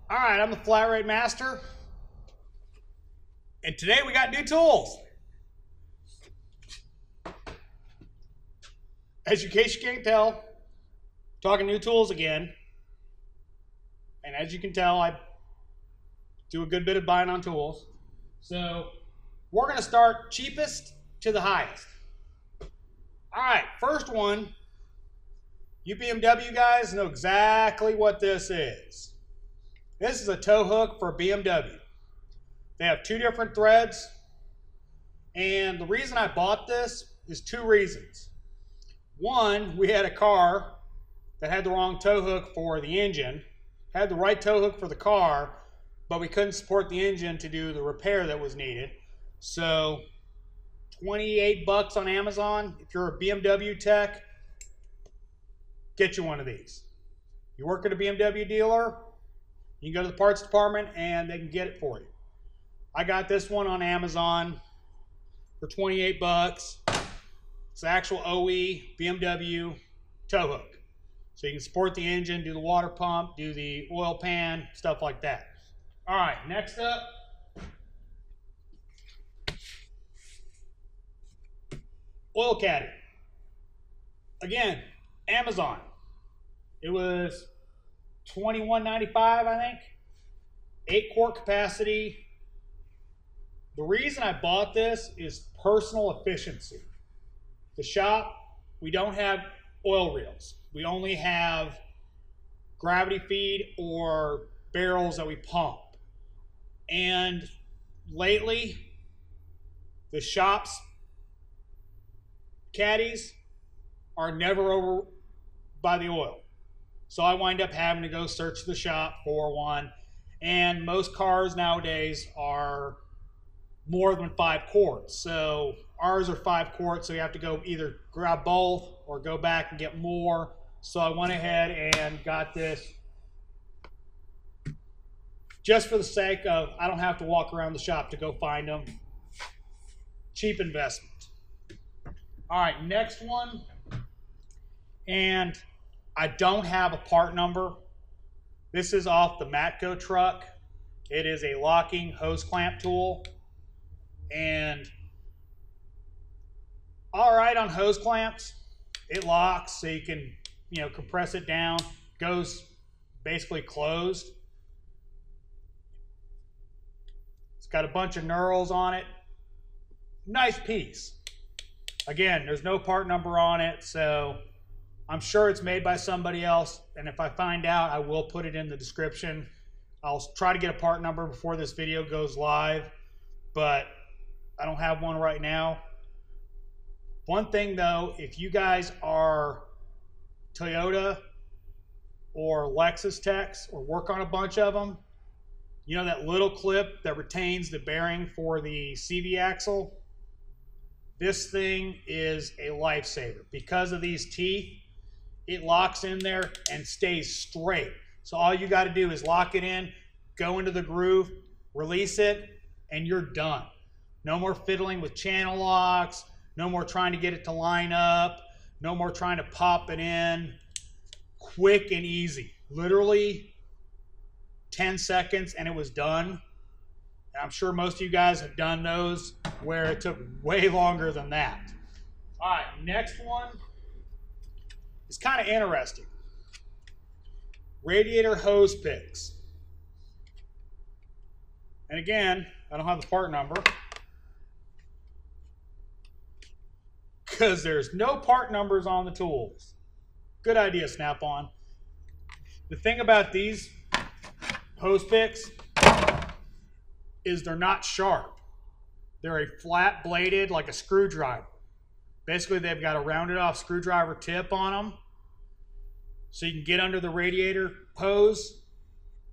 All right, I'm the Flat Rate Master, and today we got new tools. As in case you can't tell, talking new tools again. And as you can tell, I do a good bit of buying on tools. So we're going to start cheapest to the highest. All right, first one, you BMW guys know exactly what this is. This is a tow hook for a BMW. They have two different threads. And the reason I bought this is two reasons. One, we had a car that had the wrong tow hook for the engine, had the right tow hook for the car, but we couldn't support the engine to do the repair that was needed. So 28 bucks on Amazon. If you're a BMW tech, get you one of these. You work at a BMW dealer, you can go to the parts department and they can get it for you. I got this one on Amazon for 28 bucks. It's the actual OE BMW tow hook. So you can support the engine, do the water pump, do the oil pan, stuff like that. All right, next up, oil caddy. Again, Amazon. It was $21.95, I think. 8-quart capacity. The reason I bought this is personal efficiency. The shop, we don't have oil reels. We only have gravity feed or barrels that we pump. And lately, the shop's caddies are never over by the oil. So I wind up having to go search the shop for one. And most cars nowadays are more than 5 quarts. So ours are 5 quarts, so you have to go either grab both or go back and get more. So I went ahead and got this just for the sake of I don't have to walk around the shop to go find them. Cheap investment. All right, next one. And I don't have a part number. This is off the Matco truck. It is a locking hose clamp tool. And all right on hose clamps, it locks so you can, compress it down. Goes basically closed. It's got a bunch of knurls on it. Nice piece. Again, there's no part number on it, so I'm sure it's made by somebody else, and if I find out, I will put it in the description. I'll try to get a part number before this video goes live, but I don't have one right now. One thing though, if you guys are Toyota or Lexus techs or work on a bunch of them, you know that little clip that retains the bearing for the CV axle? This thing is a lifesaver. Because of these teeth, it locks in there and stays straight. So all you got to do is lock it in, go into the groove, release it, and you're done. No more fiddling with channel locks, no more trying to get it to line up, no more trying to pop it in. Quick and easy. Literally 10 seconds and it was done. And I'm sure most of you guys have done those where it took way longer than that. All right, next one. It's kind of interesting. Radiator hose picks. And again, I don't have the part number because there's no part numbers on the tools. Good idea, SnapOn. The thing about these hose picks is they're not sharp. They're a flat bladed, like a screwdriver. Basically, they've got a rounded off screwdriver tip on them. So you can get under the radiator hose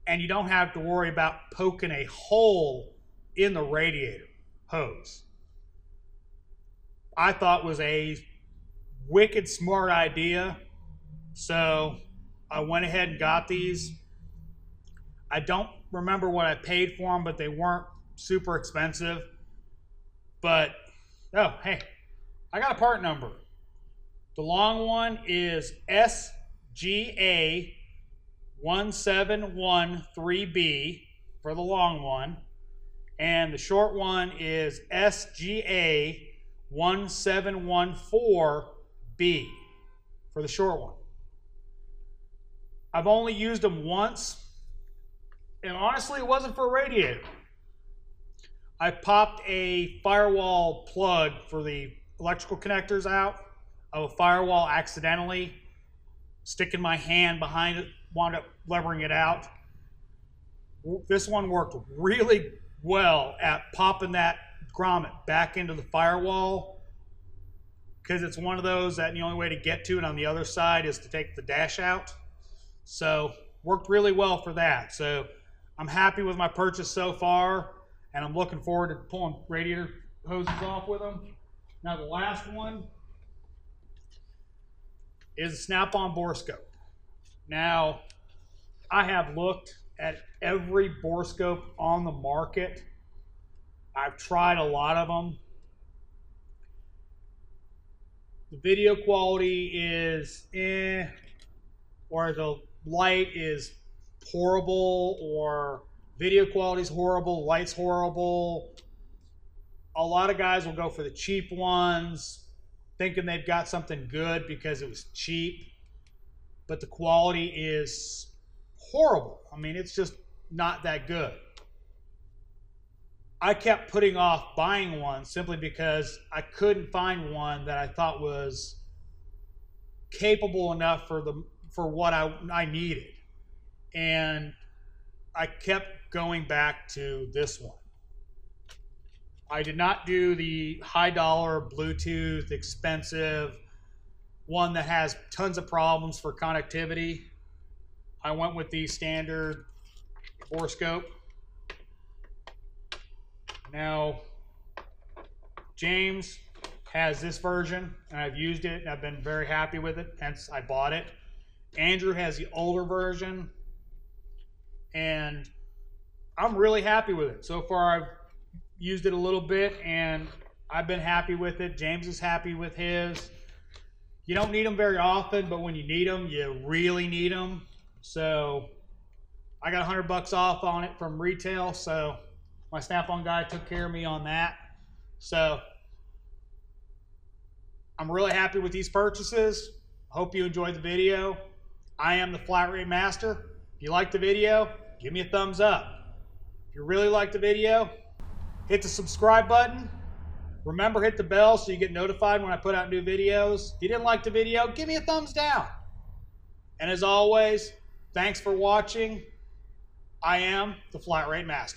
and you don't have to worry about poking a hole in the radiator hose. I thought was a wicked smart idea. So I went ahead and got these. I don't remember what I paid for them, but they weren't super expensive. But, oh, hey. I got a part number. The long one is SGA 1713B for the long one, and the short one is SGA 1714B for the short one. I've only used them once, and honestly, it wasn't for a radiator. I popped a firewall plug for the electrical connectors out of a firewall accidentally, sticking my hand behind it, wound up levering it out. This one worked really well at popping that grommet back into the firewall, because it's one of those that the only way to get to it on the other side is to take the dash out. So worked really well for that. So I'm happy with my purchase so far, and I'm looking forward to pulling radiator hoses off with them. Now the last one is a SnapOn Borescope. Now I have looked at every Borescope on the market. I've tried a lot of them. The video quality is or the light is horrible, or video quality is horrible, light's horrible. A lot of guys will go for the cheap ones, thinking they've got something good because it was cheap, but the quality is horrible. I mean, it's just not that good. I kept putting off buying one simply because I couldn't find one that I thought was capable enough for what I needed. And I kept going back to this one. I did not do the high dollar, Bluetooth, expensive one that has tons of problems for connectivity. I went with the standard Borescope. Now, James has this version, and I've used it, and I've been very happy with it, hence I bought it. Andrew has the older version, and I'm really happy with it. So far, I've used it a little bit, and I've been happy with it. James is happy with his. You don't need them very often, but when you need them, you really need them. So I got $100 off on it from retail, so my SnapOn guy took care of me on that. So I'm really happy with these purchases. Hope you enjoyed the video. I am the Flat Rate Master. If you liked the video, give me a thumbs up. If you really liked the video, hit the subscribe button. Remember, hit the bell so you get notified when I put out new videos. If you didn't like the video, give me a thumbs down. And as always, thanks for watching. I am the Flat Rate Master.